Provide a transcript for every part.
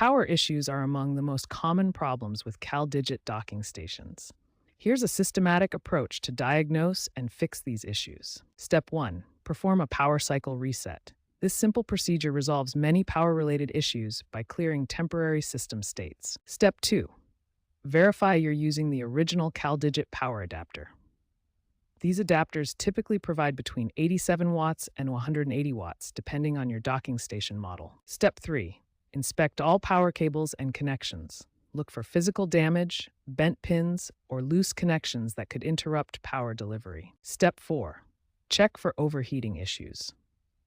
Power issues are among the most common problems with CalDigit docking stations. Here's a systematic approach to diagnose and fix these issues. Step 1. Perform a power cycle reset. This simple procedure resolves many power-related issues by clearing temporary system states. Step 2. Verify you're using the original CalDigit power adapter. These adapters typically provide between 87 watts and 180 watts, depending on your docking station model. Step 3. Inspect all power cables and connections. Look for physical damage, bent pins, or loose connections that could interrupt power delivery. Step 4. Check for overheating issues.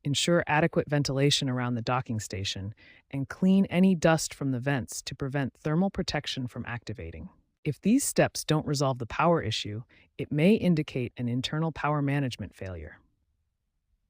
Ensure adequate ventilation around the docking station and clean any dust from the vents to prevent thermal protection from activating. If these steps don't resolve the power issue, it may indicate an internal power management failure.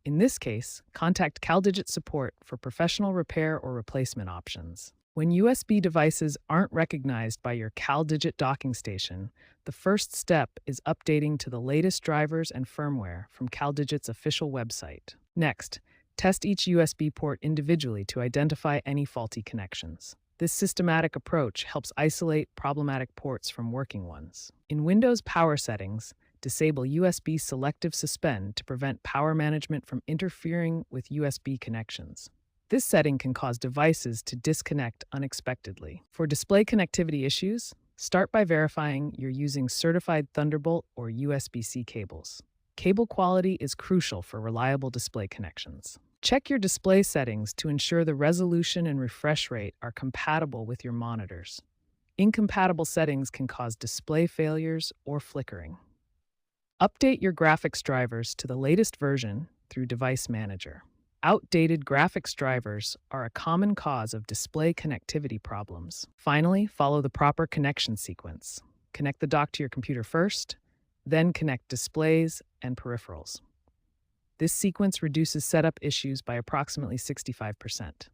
In this case, contact CalDigit support for professional repair or replacement options. When USB devices aren't recognized by your CalDigit docking station, the first step is updating to the latest drivers and firmware from CalDigit's official website. Next, test each USB port individually to identify any faulty connections. This systematic approach helps isolate problematic ports from working ones. In Windows Power Settings, disable USB Selective Suspend to prevent power management from interfering with USB connections. This setting can cause devices to disconnect unexpectedly. For display connectivity issues, start by verifying you're using certified Thunderbolt or USB-C cables. Cable quality is crucial for reliable display connections. Check your display settings to ensure the resolution and refresh rate are compatible with your monitors. Incompatible settings can cause display failures or flickering. Update your graphics drivers to the latest version through Device Manager. Outdated graphics drivers are a common cause of display connectivity problems. Finally, follow the proper connection sequence. Connect the dock to your computer first, then connect displays and peripherals. This sequence reduces setup issues by approximately 65%.